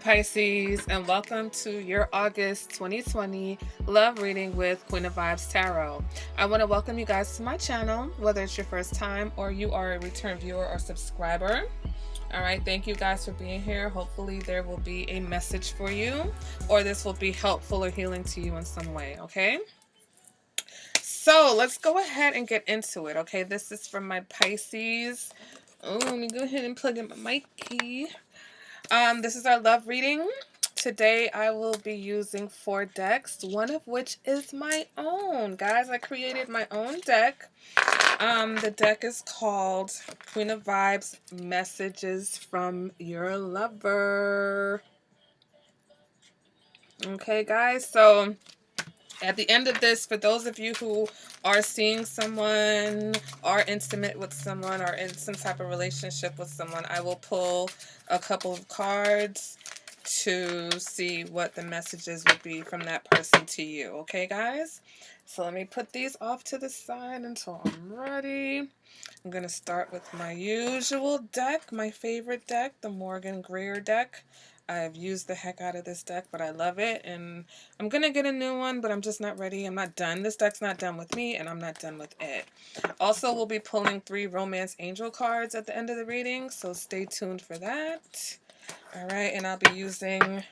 Pisces, and welcome to your August 2020 love reading with Queen of Vibes Tarot. I want to welcome you guys to my channel, whether it's your first time or you are a return viewer or subscriber. All right, thank you guys for being here. Hopefully there will be a message for you, or this will be helpful or healing to you in some way, okay? So let's go ahead and get into it, okay? This is from my Pisces. Oh, let me go ahead and plug in my mic key. This is our love reading. Today I will be using 4 decks, one of which is my own. Guys, I created my own deck. The deck is called Queen of Vibes Messages from Your Lover. Okay, guys, so at the end of this, for those of you who are seeing someone, are intimate with someone, or in some type of relationship with someone, I will pull a couple of cards to see what the messages would be from that person to you. Okay, guys? So let me put these off to the side until I'm ready. I'm going to start with my usual deck, my favorite deck, the Morgan Greer deck. I've used the heck out of this deck, but I love it, and I'm going to get a new one, but I'm just not ready. I'm not done. This deck's not done with me, and I'm not done with it. Also, we'll be pulling 3 Romance Angel cards at the end of the reading, so stay tuned for that. All right, and I'll be using...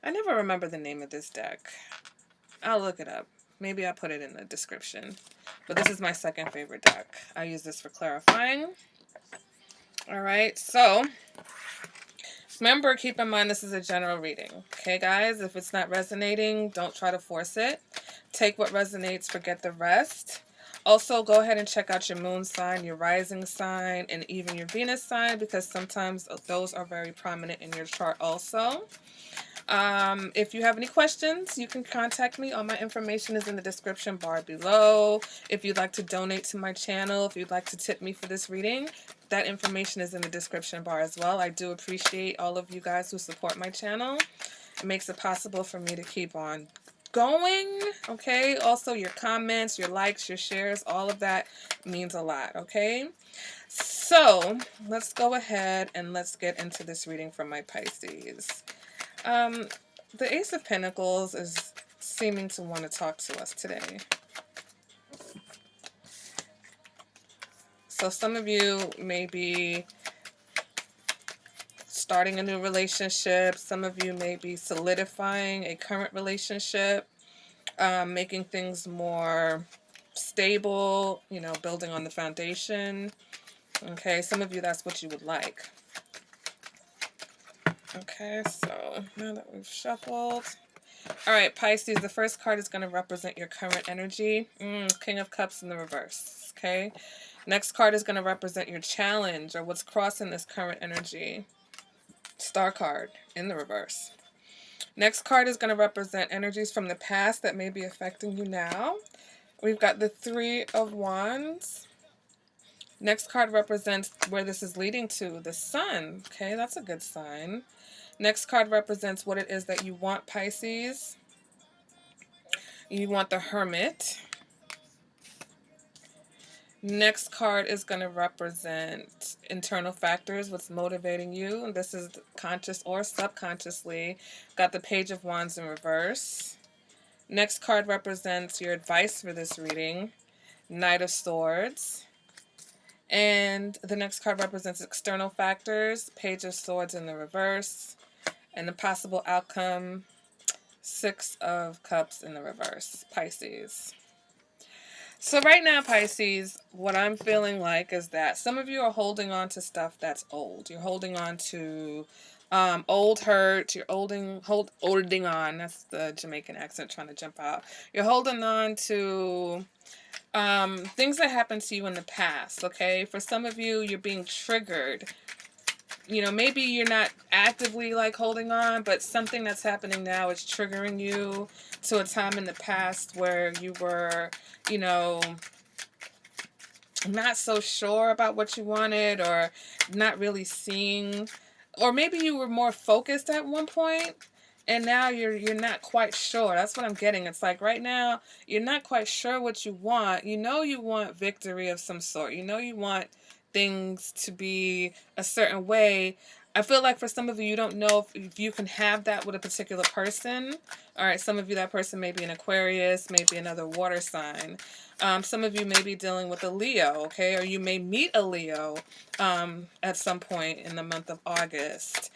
I never remember the name of this deck. I'll look it up. Maybe I'll put it in the description. But this is my second favorite deck. I use this for clarifying. All right, so... remember, keep in mind this is a general reading. Okay, guys? If it's not resonating, don't try to force it. Take what resonates, forget the rest. Also, go ahead and check out your moon sign, your rising sign, and even your Venus sign, because sometimes those are very prominent in your chart also. If you have any questions, you can contact me. All my information is in the description bar below. If you'd like to donate to my channel, if you'd like to tip me for this reading, that information is in the description bar as well. I do appreciate all of you guys who support my channel. It makes it possible for me to keep on going, okay? Also, your comments, your likes, your shares, all of that means a lot, okay? So, let's go ahead and let's get into this reading from my Pisces. The Ace of Pentacles is seeming to want to talk to us today. So some of you may be starting a new relationship. Some of you may be solidifying a current relationship, making things more stable, you know, building on the foundation. Okay, some of you, that's what you would like. Okay, so now that we've shuffled. All right, Pisces, the first card is going to represent your current energy. King of Cups in the reverse, okay? Next card is going to represent your challenge or what's crossing this current energy. Star card in the reverse. Next card is going to represent energies from the past that may be affecting you now. We've got the 3 of Wands. Next card represents where this is leading to, the Sun. Okay, that's a good sign. Next card represents what it is that you want, Pisces. You want the Hermit. Next card is going to represent internal factors, what's motivating you. And this is conscious or subconsciously. Got the Page of Wands in reverse. Next card represents your advice for this reading. Knight of Swords. And the next card represents external factors. Page of Swords in the reverse. And the possible outcome, 6 of Cups in the reverse, Pisces. So right now, Pisces, what I'm feeling like is that some of you are holding on to stuff that's old. You're holding on to old hurt. You're holding on. That's the Jamaican accent trying to jump out. You're holding on to things that happened to you in the past, okay? For some of you, you're being triggered. You know, maybe you're not actively like holding on, but something that's happening now is triggering you to a time in the past where you were, you know, not so sure about what you wanted, or not really seeing, or maybe you were more focused at one point and now you're not quite sure. That's what I'm getting. It's like right now you're not quite sure what you want. You know you want victory of some sort. You know you want things to be a certain way, I feel like for some of you, you don't know if you can have that with a particular person. All right, some of you, that person may be an Aquarius, maybe another water sign. Some of you may be dealing with a Leo, okay? Or you may meet a Leo at some point in the month of August.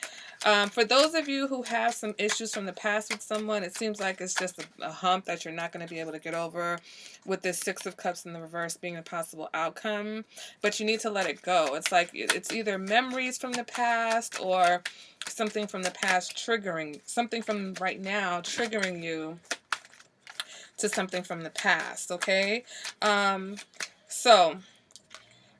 For those of you who have some issues from the past with someone, it seems like it's just a hump that you're not going to be able to get over, with this Six of Cups in the reverse being a possible outcome. But you need to let it go. It's like it's either memories from the past or something from the past triggering, something from right now triggering you to something from the past, okay? So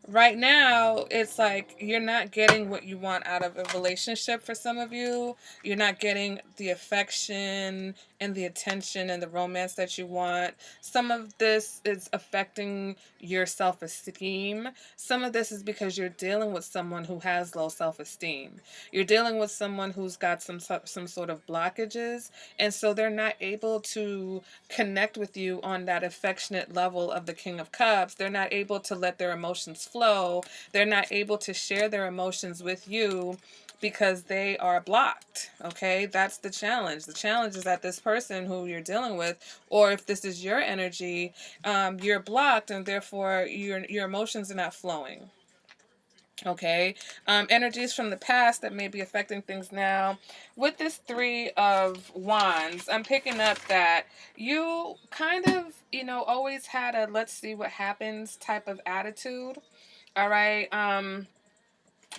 right now, it's like you're not getting what you want out of a relationship for some of you. You're not getting the affection and the attention and the romance that you want. Some of this is affecting your self-esteem. Some of this is because you're dealing with someone who has low self-esteem. You're dealing with someone who's got some sort of blockages, and so they're not able to connect with you on that affectionate level of the King of Cups. They're not able to let their emotions flow. They're not able to share their emotions with you because they are blocked. Okay, that's the challenge. The challenge is that this person who you're dealing with, or if this is your energy, you're blocked, and therefore your emotions are not flowing. Okay, energies from the past that may be affecting things now. With this Three of Wands, I'm picking up that you kind of, always had a let's see what happens type of attitude. All right.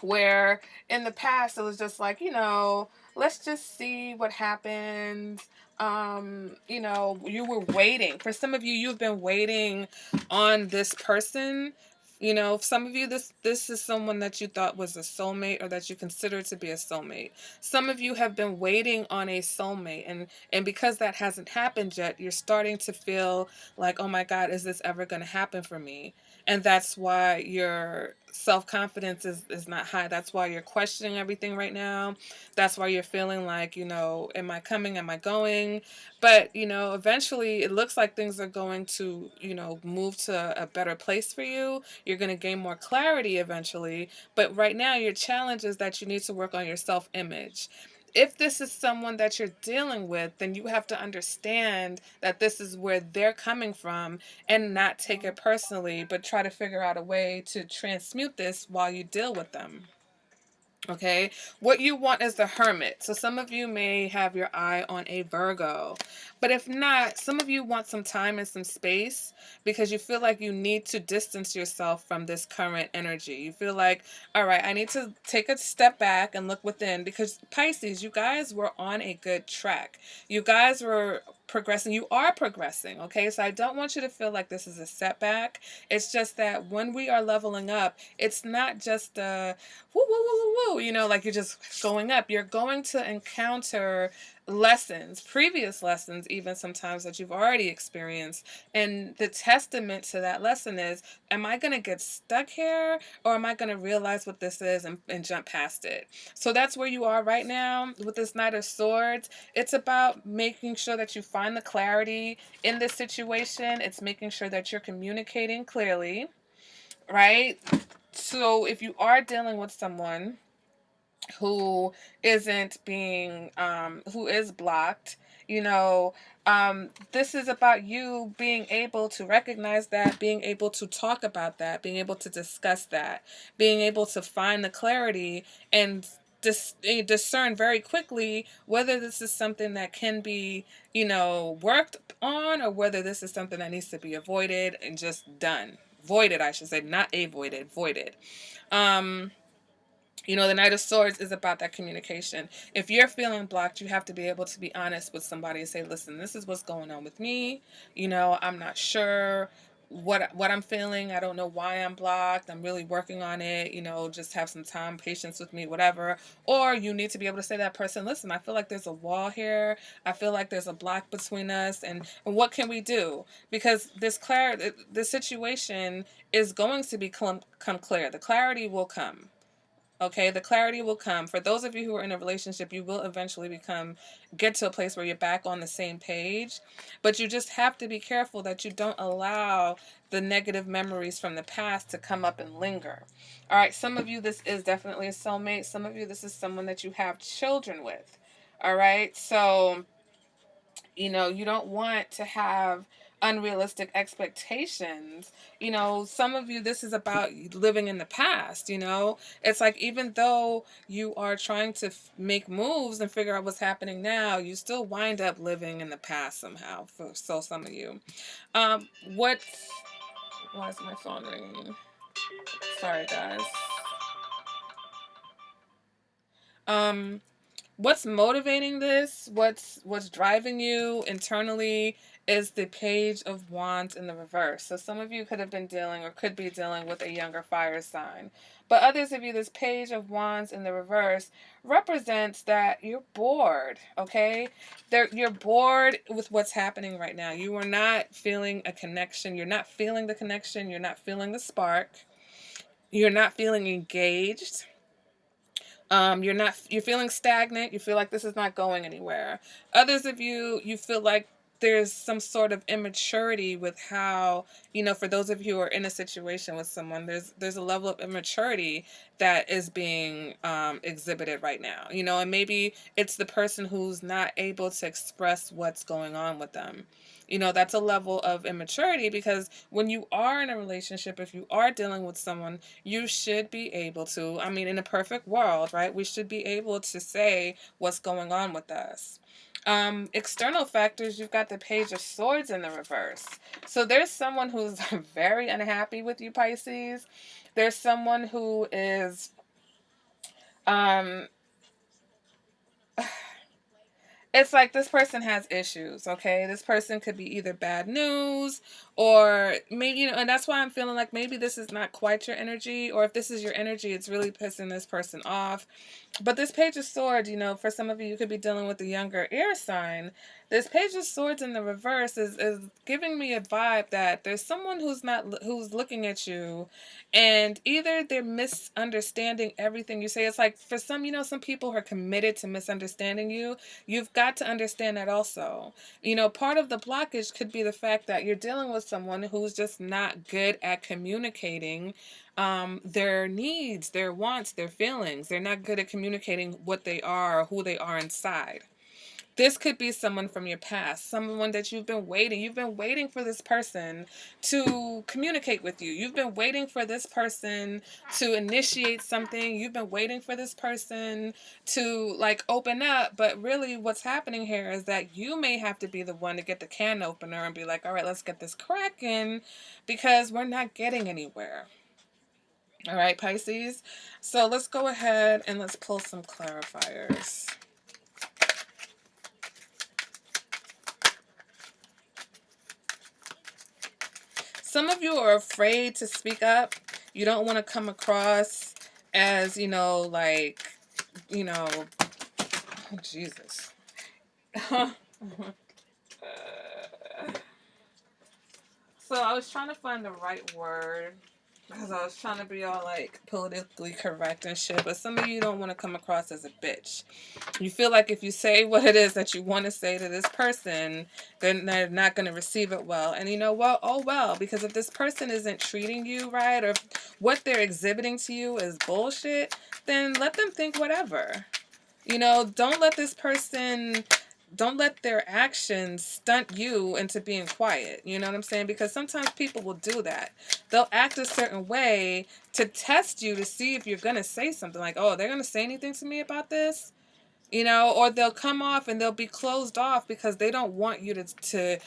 Where in the past it was just like, let's just see what happens. You were waiting. For some of you, you've been waiting on this person. Some of you, this is someone that you thought was a soulmate, or that you consider to be a soulmate. Some of you have been waiting on a soulmate, and because that hasn't happened yet, you're starting to feel like, oh my God, is this ever going to happen for me? And that's why your self-confidence is not high. That's why you're questioning everything right now. That's why you're feeling like, am I coming? Am I going? But, eventually it looks like things are going to, move to a better place for you. You're going to gain more clarity eventually. But right now your challenge is that you need to work on your self-image. If this is someone that you're dealing with, then you have to understand that this is where they're coming from, and not take it personally, but try to figure out a way to transmute this while you deal with them. Okay, what you want is the Hermit. So some of you may have your eye on a Virgo, but if not, some of you want some time and some space because you feel like you need to distance yourself from this current energy. You feel like, all right, I need to take a step back and look within, because Pisces, you guys were on a good track. You guys were progressing. You are progressing. Okay, so I don't want you to feel like this is a setback. It's just that when we are leveling up, it's not just a woo, woo, woo, woo, woo, like you're just going up. You're going to encounter lessons, previous lessons, even sometimes that you've already experienced. And the testament to that lesson is, am I going to get stuck here, or am I going to realize what this is and jump past it? So that's where you are right now with this Knight of Swords. It's about making sure that you find the clarity in this situation. It's making sure that you're communicating clearly, right? So if you are dealing with someone who isn't being who is blocked, this is about you being able to recognize that, being able to talk about that, being able to discuss that, being able to find the clarity and discern very quickly whether this is something that can be, worked on, or whether this is something that needs to be avoided and just done. Voided, I should say, not avoided, voided. Um, the Knight of Swords is about that communication. If you're feeling blocked, you have to be able to be honest with somebody and say, listen, this is what's going on with me. I'm not sure what I'm feeling. I don't know why I'm blocked. I'm really working on it. Just have some time, patience with me, whatever. Or you need to be able to say to that person, listen, I feel like there's a wall here. I feel like there's a block between us. And what can we do? Because this situation is going to become clear. The clarity will come. Okay, the clarity will come. For those of you who are in a relationship, you will eventually get to a place where you're back on the same page. But you just have to be careful that you don't allow the negative memories from the past to come up and linger. All right, some of you, this is definitely a soulmate. Some of you, this is someone that you have children with. All right, so you don't want to have unrealistic expectations. Some of you, this is about living in the past. It's like, even though you are trying to make moves and figure out what's happening now, you still wind up living in the past somehow. So some of you, what's why is my phone ringing? Sorry, guys. um What's motivating this, what's driving you internally, is the Page of Wands in the reverse. So some of you could have been dealing or could be dealing with a younger fire sign. But others of you, this Page of Wands in the reverse represents that you're bored, okay? You're bored with what's happening right now. You are not feeling a connection. You're not feeling the connection. You're not feeling the spark. You're not feeling engaged. You're feeling stagnant. You feel like this is not going anywhere. Others of you, you feel like there's some sort of immaturity with how, for those of you who are in a situation with someone, there's a level of immaturity that is being exhibited right now. And maybe it's the person who's not able to express what's going on with them. That's a level of immaturity, because when you are in a relationship, if you are dealing with someone, you should be able to, I mean, in a perfect world, right? We should be able to say what's going on with us. External factors, you've got the Page of Swords in the reverse. So there's someone who's very unhappy with you, Pisces. There's someone who is, um, it's like this person has issues, okay? This person could be either bad news, or maybe, and that's why I'm feeling like maybe this is not quite your energy, or if this is your energy, it's really pissing this person off. But this Page of Swords, for some of you, you could be dealing with a younger air sign. This Page of Swords in the reverse is giving me a vibe that there's someone who's looking at you, and either they're misunderstanding everything you say. It's like, for some, some people are committed to misunderstanding you. You've got to understand that also. Part of the blockage could be the fact that you're dealing with someone who's just not good at communicating their needs, their wants, their feelings. They're not good at communicating what they are or who they are inside. This could be someone from your past, someone that you've been waiting. You've been waiting for this person to communicate with you. You've been waiting for this person to initiate something. You've been waiting for this person to open up. But really what's happening here is that you may have to be the one to get the can opener and be like, all right, let's get this cracking, because we're not getting anywhere. All right, Pisces. So let's go ahead and let's pull some clarifiers. Some of you are afraid to speak up. You don't want to come across as, oh, Jesus. So I was trying to find the right word, because I was trying to be all politically correct and shit, but some of you don't want to come across as a bitch. You feel like if you say what it is that you want to say to this person, then they're not going to receive it well. And you know what? Oh well, because if this person isn't treating you right, or what they're exhibiting to you is bullshit, then let them think whatever. Don't let their actions stunt you into being quiet. You know what I'm saying? Because sometimes people will do that. They'll act a certain way to test you, to see if you're going to say something like, oh, they're going to say anything to me about this? Or they'll come off and they'll be closed off because they don't want you to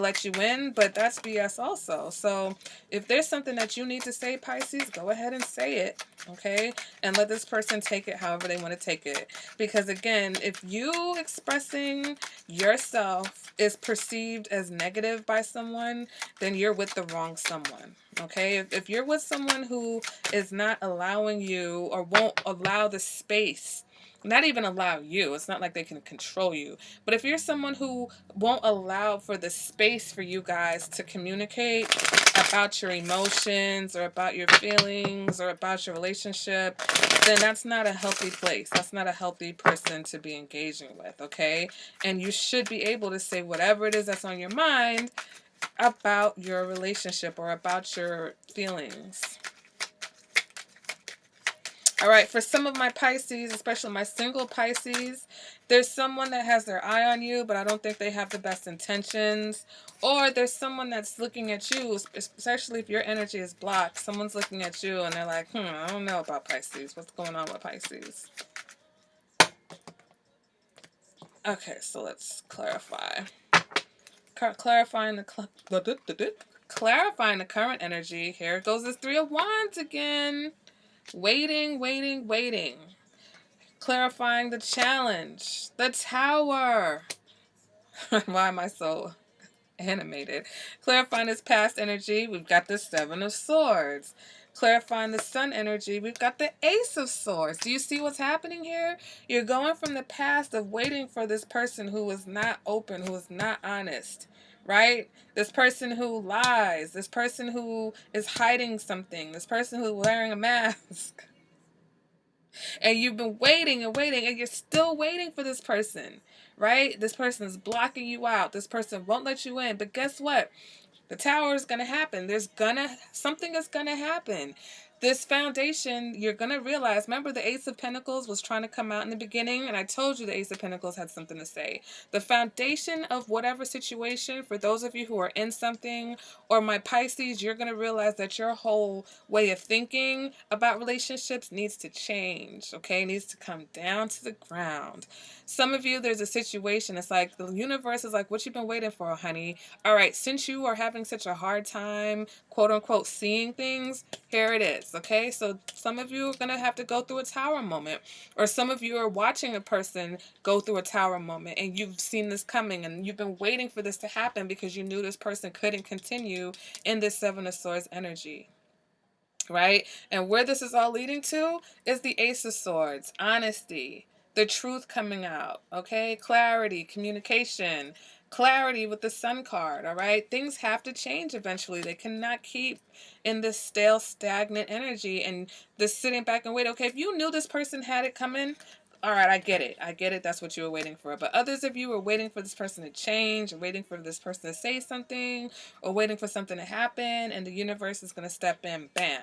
let you in, but that's BS also. So if there's something that you need to say, Pisces, go ahead and say it, okay? And let this person take it however they want to take it. Because again, if you expressing yourself is perceived as negative by someone, then you're with the wrong someone, okay? If you're with someone who is not allowing you or won't allow the space Not even allow you. It's not like they can control you. But if you're someone who won't allow for the space for you guys to communicate about your emotions or about your feelings or about your relationship, then that's not a healthy place. That's not a healthy person to be engaging with, okay? And you should be able to say whatever it is that's on your mind about your relationship or about your feelings. All right, for some of my Pisces, especially my single Pisces, there's someone that has their eye on you, but I don't think they have the best intentions. Or there's someone that's looking at you, especially if your energy is blocked. Someone's looking at you and they're like, I don't know about Pisces. What's going on with Pisces? Okay, so let's clarify. Clarifying the current energy. Here goes this Three of Wands again. Waiting, waiting, waiting. Clarifying the challenge. The Tower. Why am I so animated? Clarifying this past energy. We've got the Seven of Swords. Clarifying the Sun energy. We've got the Ace of Swords. Do you see what's happening here? You're going from the past of waiting for this person who is not open, who is not honest. Right? This person who lies. This person who is hiding something. This person who's wearing a mask. And you've been waiting and waiting and you're still waiting for this person, right? This person is blocking you out. This person won't let you in. But guess what? The Tower is going to happen. Something is going to happen. This foundation, you're going to realize, remember the Ace of Pentacles was trying to come out in the beginning, and I told you the Ace of Pentacles had something to say. The foundation of whatever situation, for those of you who are in something, or my Pisces, you're going to realize that your whole way of thinking about relationships needs to change, okay? It needs to come down to the ground. Some of you, there's a situation, it's like the universe is like, what you been waiting for, honey? All right, since you are having such a hard time, quote unquote, seeing things, here it is, okay? So some of you are going to have to go through a tower moment, or some of you are watching a person go through a tower moment, and you've seen this coming, and you've been waiting for this to happen because you knew this person couldn't continue in this Seven of Swords energy. Right? And where this is all leading to is the Ace of Swords, honesty, the truth coming out, okay? Clarity, communication, clarity with the Sun card, all right? Things have to change eventually. They cannot keep in this stale, stagnant energy and this sitting back and wait. Okay, if you knew this person had it coming, all right, I get it. I get it. That's what you were waiting for. But others of you were waiting for this person to change, or waiting for this person to say something, or waiting for something to happen, and the universe is going to step in, bam.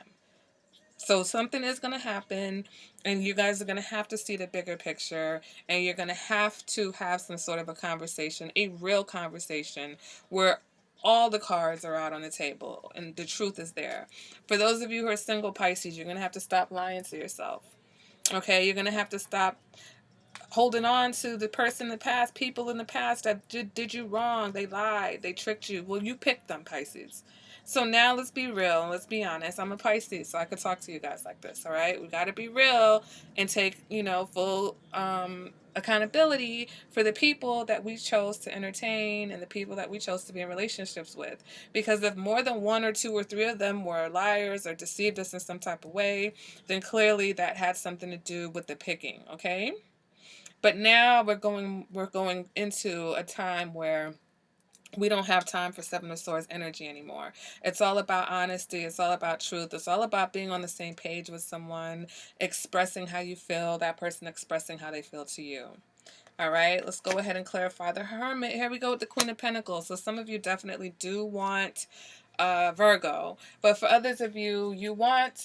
So something is going to happen, and you guys are going to have to see the bigger picture, and you're going to have some sort of a conversation, a real conversation, where all the cards are out on the table and the truth is there. For those of you who are single Pisces, you're going to have to stop lying to yourself. Okay, you're going to have to stop holding on to the person in the past, people in the past that did you wrong. They lied. They tricked you. Well, you picked them, Pisces. So now let's be real. Let's be honest. I'm a Pisces, so I could talk to you guys like this, all right? We got to be real and take, full accountability for the people that we chose to entertain and the people that we chose to be in relationships with. Because if more than one or two or three of them were liars or deceived us in some type of way, then clearly that had something to do with the picking, okay? But now we're going into a time where we don't have time for Seven of Swords energy anymore. It's all about honesty. It's all about truth. It's all about being on the same page with someone, expressing how you feel, that person expressing how they feel to you. All right, let's go ahead and clarify the Hermit. Here we go with the Queen of Pentacles. So some of you definitely do want Virgo, but for others of you, you wanted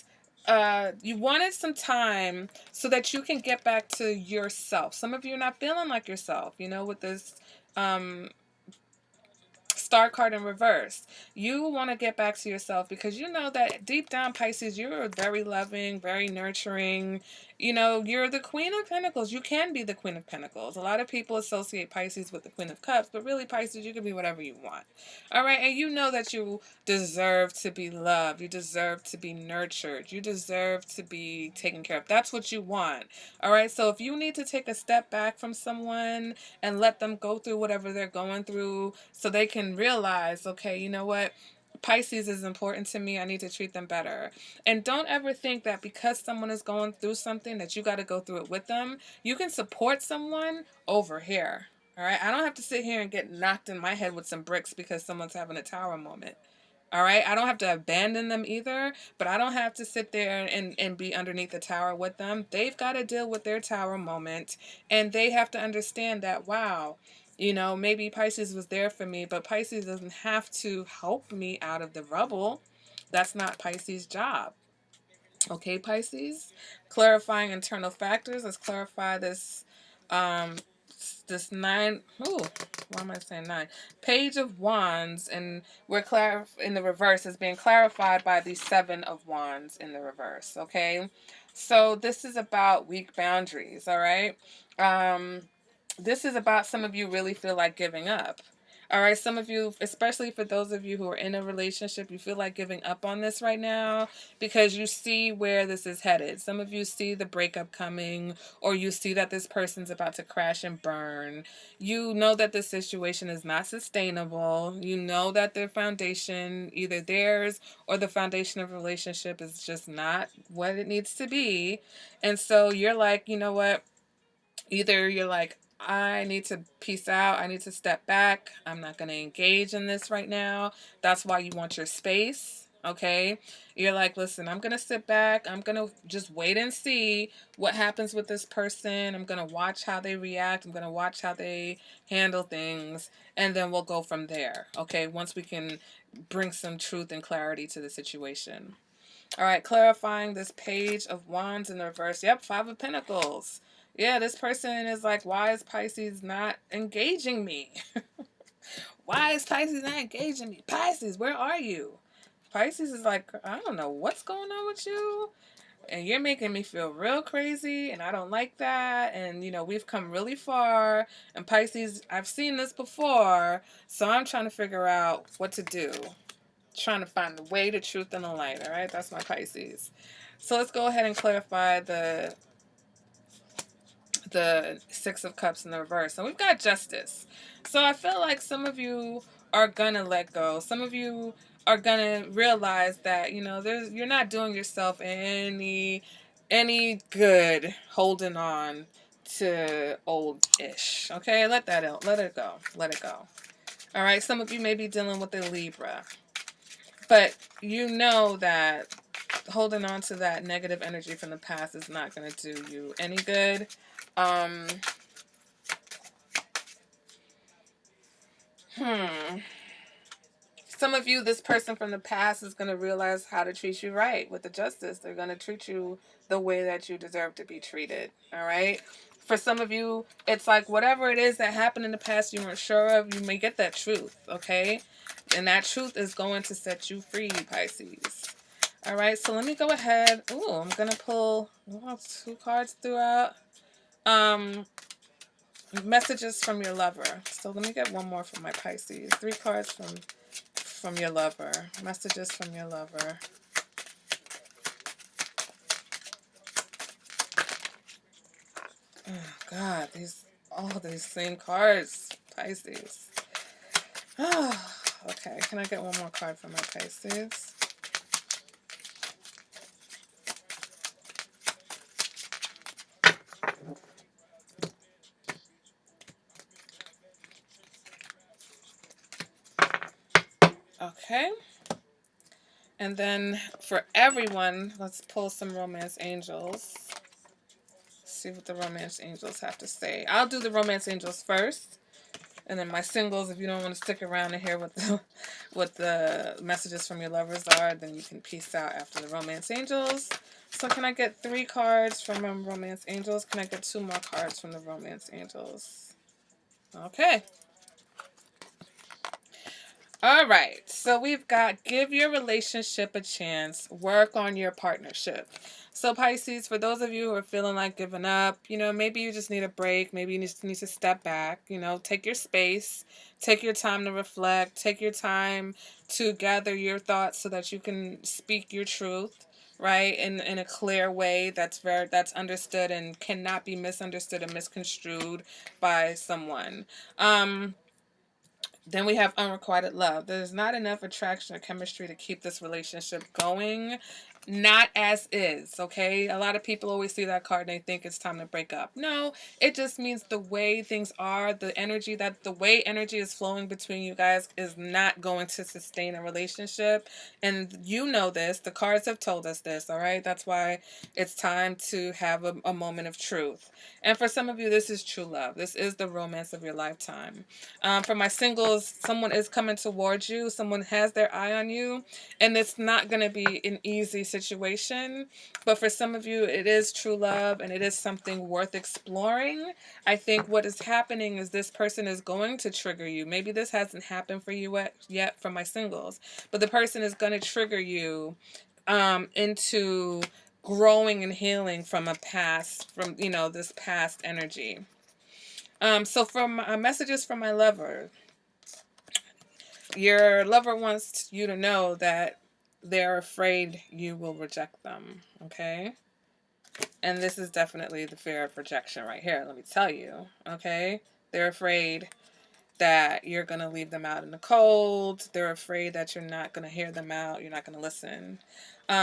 some time so that you can get back to yourself. Some of you are not feeling like yourself, with this Star card in reverse. You want to get back to yourself because you know that deep down, Pisces, you're very loving, very nurturing. You're the Queen of Pentacles. You can be the Queen of Pentacles. A lot of people associate Pisces with the Queen of Cups, but really, Pisces, you can be whatever you want. All right, and you know that you deserve to be loved. You deserve to be nurtured. You deserve to be taken care of. That's what you want. All right, so if you need to take a step back from someone and let them go through whatever they're going through so they can realize, okay, you know what? Pisces is important to me. I need to treat them better. And don't ever think that because someone is going through something that you got to go through it with them. You can support someone over here. All right. I don't have to sit here and get knocked in my head with some bricks because someone's having a tower moment. All right. I don't have to abandon them either, but I don't have to sit there and be underneath the tower with them. They've got to deal with their tower moment, and they have to understand that, wow, maybe Pisces was there for me, but Pisces doesn't have to help me out of the rubble. That's not Pisces' job. Okay, Pisces? Clarifying internal factors. Let's clarify um, this nine, why am I saying nine? Page of Wands, and in the reverse is being clarified by the Seven of Wands in the reverse, okay? So this is about weak boundaries, all right? This is about some of you really feel like giving up. All right, some of you, especially for those of you who are in a relationship, you feel like giving up on this right now because you see where this is headed. Some of you see the breakup coming, or you see that this person's about to crash and burn. You know that this situation is not sustainable. You know that their foundation, either theirs or the foundation of a relationship, is just not what it needs to be. And so you're like, you know what? Either you're like, I need to peace out. I need to step back. I'm not going to engage in this right now. That's why you want your space. Okay. You're like, listen, I'm going to sit back. I'm going to just wait and see what happens with this person. I'm going to watch how they react. I'm going to watch how they handle things. And then we'll go from there. Okay. Once we can bring some truth and clarity to the situation. All right, clarifying this Page of Wands in the reverse. Yep, Five of Pentacles. Yeah, this person is like, why is Pisces not engaging me? Why is Pisces not engaging me? Pisces, where are you? Pisces is like, I don't know what's going on with you. And you're making me feel real crazy, and I don't like that. And, we've come really far. And Pisces, I've seen this before, so I'm trying to figure out what to do. Trying to find the way, the truth, and the light. All right, that's my Pisces. So let's go ahead and clarify the Six of Cups in the reverse. So we've got Justice. So I feel like some of you are gonna let go. Some of you are gonna realize that you're not doing yourself any good holding on to old ish. Okay, let that out. Let it go. Let it go. All right. Some of you may be dealing with a Libra. But you know that holding on to that negative energy from the past is not going to do you any good. Um, Some of you, this person from the past is going to realize how to treat you right with the justice. They're going to treat you the way that you deserve to be treated. All right. For some of you, it's like whatever it is that happened in the past you weren't sure of, you may get that truth. Okay. And that truth is going to set you free, Pisces. All right. So let me go ahead. Ooh, I'm going to pull 2 cards throughout. Messages from your lover. So let me get one more from my Pisces. 3 cards from your lover. Messages from your lover. Oh God, all these same cards, Pisces. Oh, okay, can I get one more card from my Pisces? Okay. And then for everyone, let's pull some romance angels. See what the romance angels have to say. I'll do the romance angels first. And then my singles, if you don't want to stick around and hear what the messages from your lovers are, then you can peace out after the romance angels. So can I get 3 cards from romance angels? Can I get 2 more cards from the romance angels? Okay. All right, so we've got give your relationship a chance, work on your partnership. So Pisces, for those of you who are feeling like giving up, maybe you just need a break. Maybe you just need to step back, take your space, take your time to reflect, take your time to gather your thoughts so that you can speak your truth, right? In a clear way that's understood and cannot be misunderstood and misconstrued by someone. Then we have unrequited love. There's not enough attraction or chemistry to keep this relationship going. Not as is, okay? A lot of people always see that card and they think it's time to break up. No, it just means the way things are, the way energy is flowing between you guys is not going to sustain a relationship. And you know this. The cards have told us this, all right? That's why it's time to have a moment of truth. And for some of you, this is true love. This is the romance of your lifetime. For my singles, someone is coming towards you. Someone has their eye on you. And it's not going to be an easy situation. But for some of you, it is true love and it is something worth exploring. I think what is happening is this person is going to trigger you. Maybe this hasn't happened for you yet for my singles. But the person is going to trigger you into growing and healing from this past energy. So for my messages from my lover, your lover wants you to know that they're afraid you will reject them, okay? And this is definitely the fear of rejection right here, let me tell you, okay? They're afraid that you're going to leave them out in the cold. They're afraid that you're not going to hear them out. You're not going to listen.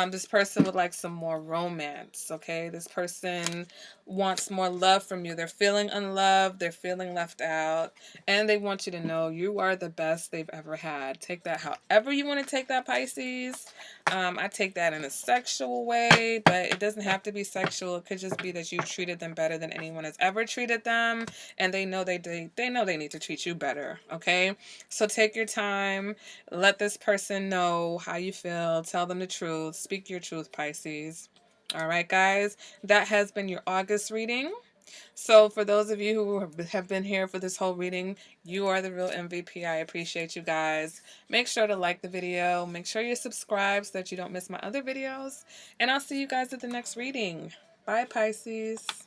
This person would like some more romance, okay? This person wants more love from you. They're feeling unloved. They're feeling left out. And they want you to know you are the best they've ever had. Take that however you want to take that, Pisces. I take that in a sexual way, but it doesn't have to be sexual. It could just be that you treated them better than anyone has ever treated them, and they know they know they need to treat you better, okay? So take your time. Let this person know how you feel. Tell them the truth. Speak your truth, Pisces. All right, guys. That has been your August reading. So for those of you who have been here for this whole reading, you are the real MVP. I appreciate you guys. Make sure to like the video. Make sure you subscribe so that you don't miss my other videos. And I'll see you guys at the next reading. Bye, Pisces.